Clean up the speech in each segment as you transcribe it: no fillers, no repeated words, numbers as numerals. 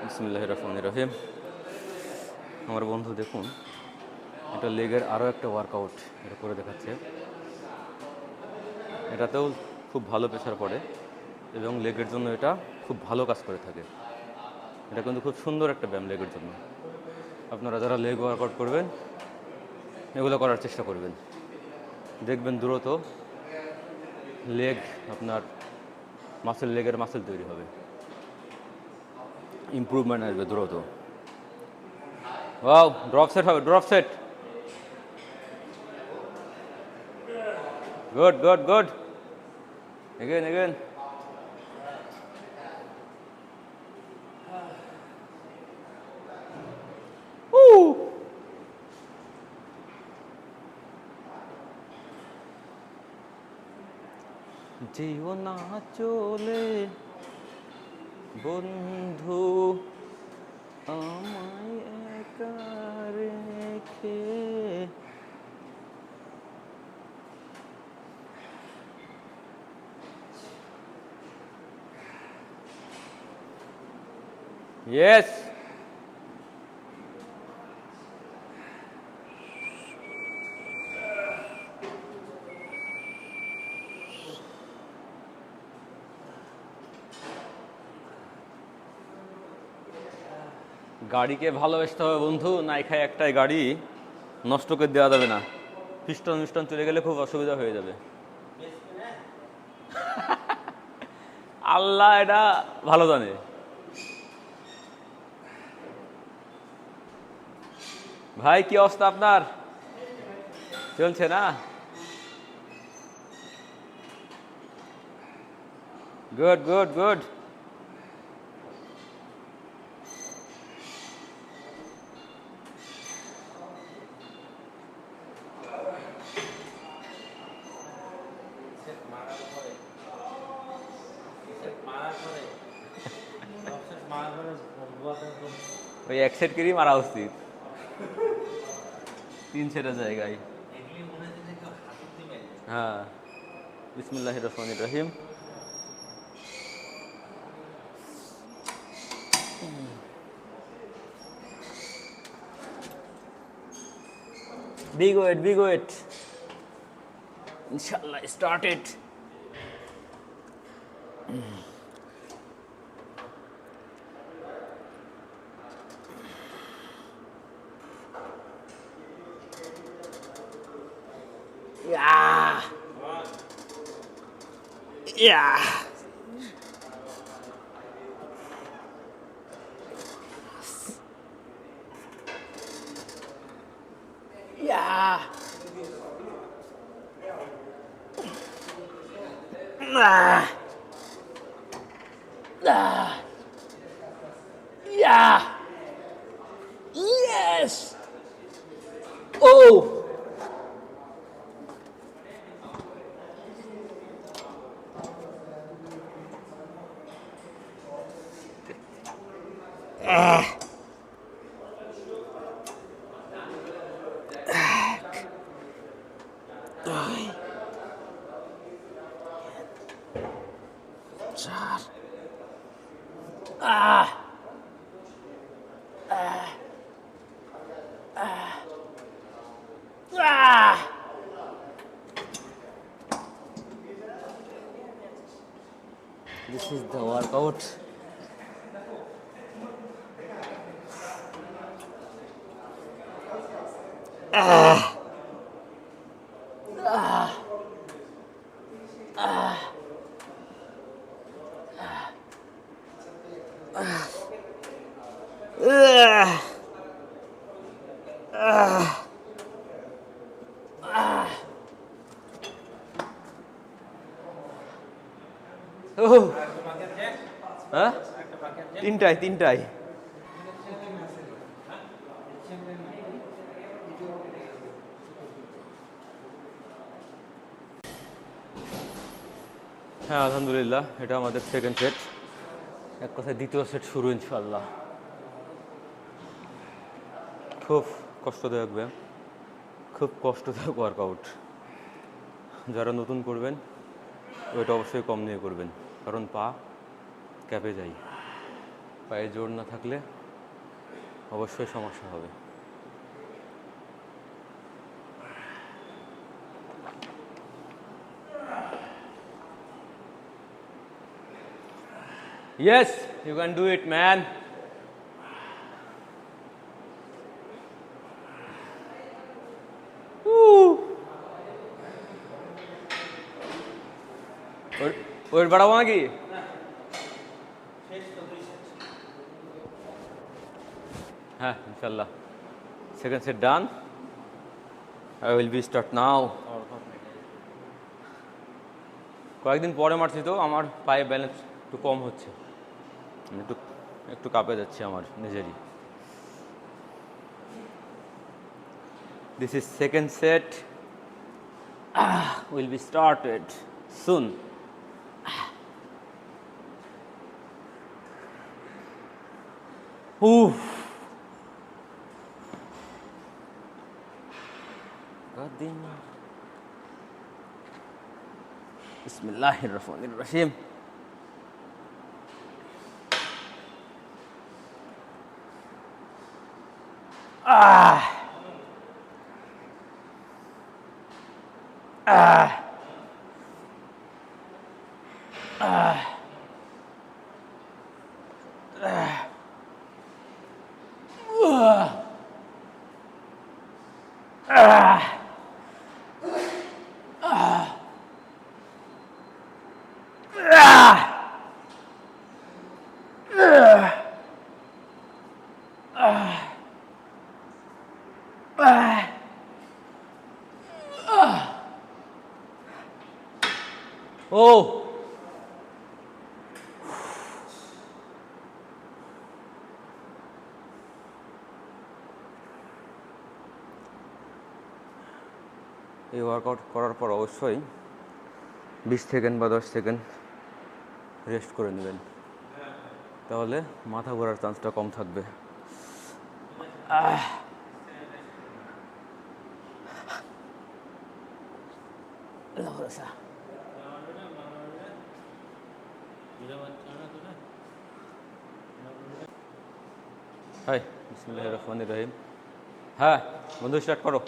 বিসমিল্লাহির রহমানির রহিম। আমার বন্ধু দেখুন, এটা লেগের আরও একটা ওয়ার্কআউট এটা করে দেখাচ্ছে। এটাতেও খুব ভালো প্রেশার পড়ে এবং লেগের জন্য এটা খুব ভালো কাজ করে থাকে। এটা কিন্তু খুব সুন্দর একটা ব্যায়াম লেগের জন্য। আপনারা যারা লেগ ওয়ার্কআউট করবেন এগুলো করার চেষ্টা করবেন, দেখবেন দ্রুত লেগ আপনার লেগের মাসেল তৈরি হবে, ইমপ্রুভমেন্ট আসবে দ্রুত। ওয়াও, ড্রপ সেট হবে, drop set. Good good good, again again. যেও না চলে বন্ধু আমায় একা রেখে। ইয়েস, গাড়িকে ভালোবাসতে হবে বন্ধু, নাই খাই একটাই গাড়ি, নষ্ট করে দেওয়া যাবে না। পিস্টন মিস্টন চলে গেলে খুব অসুবিধা হয়ে যাবে। আল্লাহ এটা ভালো জানে। ভাই কি অবস্থা আপনার? চলছে না? Good good good. ওই এক সেট করেই মারা উচিত, 3 সেটের জায়গায়। হ্যাঁ, বিসমিল্লাহির রহমানির রহিম। বিগ ওয়েট, বিগ ওয়েট, ইনশাআল্লাহ started. Yeah. Yeah. Yeah. Ah. Ah. Yeah. Yes. Oh. Ah. Ah. Ah. This is the workout. Ah. Ah. Ah. Ah. Ah. হ্যাঁ, তিনটায় তিনটায়। হ্যাঁ আলহামদুলিল্লাহ, এটা আমাদের সেকেন্ড সেট। এক কথায় দ্বিতীয় সেট শুরু ইনশাআল্লাহ। খুব কষ্টদায়ক ব্যায়াম, খুব কষ্টদায়ক ওয়ার্কআউট। যারা নতুন করবেন ওইটা অবশ্যই কম নিয়ে করবেন, কারণ পা ক্যাপে যায়। পায়ে জোর না থাকলে অবশ্যই সমস্যা হবে। Yes, you can do it, man. Weight বাড়াবো নাকি? হ্যাঁ, ইনশাল্লাহ। Second set done. I will be start now. কয়েকদিন পরে মারছি তো আমার পায়ে ব্যালেন্স একটু কম হচ্ছে, একটু একটু কাঁপে যাচ্ছে আমার নিজেরই। This is second set. Will be started soon. Oof. Bismillahirrahmanirrahim. Oh. এই ওয়ার্কআউট করার পর অবশ্যই 20 সেকেন্ড বা 10 সেকেন্ড রেস্ট করে নেবেন, তাহলে মাথা ঘোরার চান্সটা কম থাকবে। হাই, বিসমিল্লাহির রহমানির রহিম। হ্যাঁ বন্ধু, স্টার্ট করো।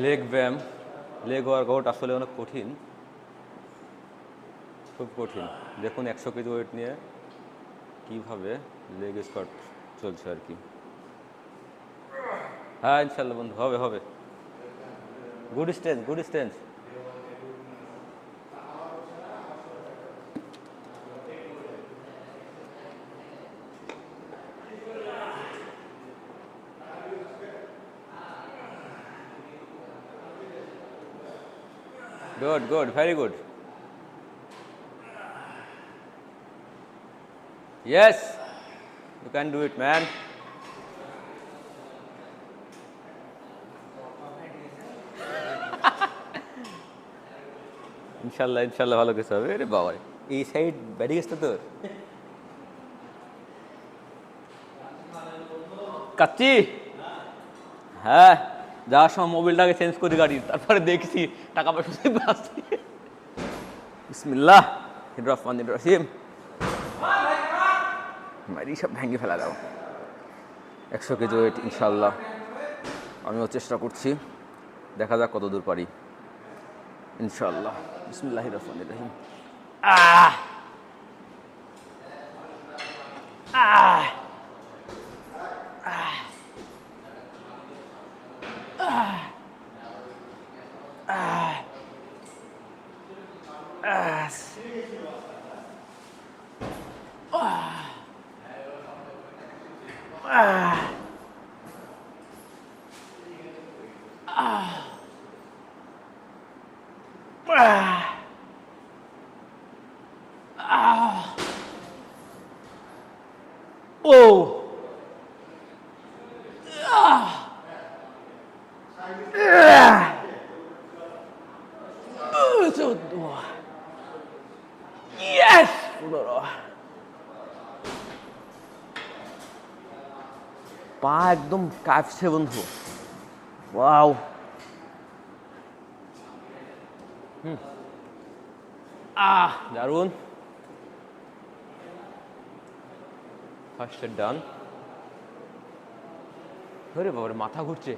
লেগ ব্যায়াম, লেগ ওয়ার্কআউট আসলে অনেক কঠিন, খুব কঠিন। দেখুন 100 কেজি ওয়েট নিয়ে কীভাবে লেগ স্কোয়াট চলছে আর কি। হ্যাঁ ইনশাল্লাহ বন্ধু, হবে হবে। Good strange, good strange. Good, good, very good. Yes, you can do it, man. ইনশাল্লাহ ইনশাল্লাহ ভালো কিছু হবে রে বাবা। এই সাইড বেরিয়ে গেছে তোর কাচ্চি। হ্যাঁ, যাওয়ার সময় মোবিলটাকে চেঞ্জ করি গাড়ির, তারপরে দেখছি টাকা পয়সা বাঁচছি। বিসমিল্লাহ রহমানির রহিম। মারি সব ভেঙে ফেলা দাও। 100 কেজি ওয়েট ইনশাল্লাহ আমিও চেষ্টা করছি, দেখা যাক কত দূর পারি ইনশাল্লাহ। বিসমিল্লাহির রহমানির রহিম। Oh! Yes! পা একদম কাঁপছে বন্ধু। ওয়াও। দারুণ। ফার্স্ট সেট ডান। আরে বাবারে মাথা ঘুরছে।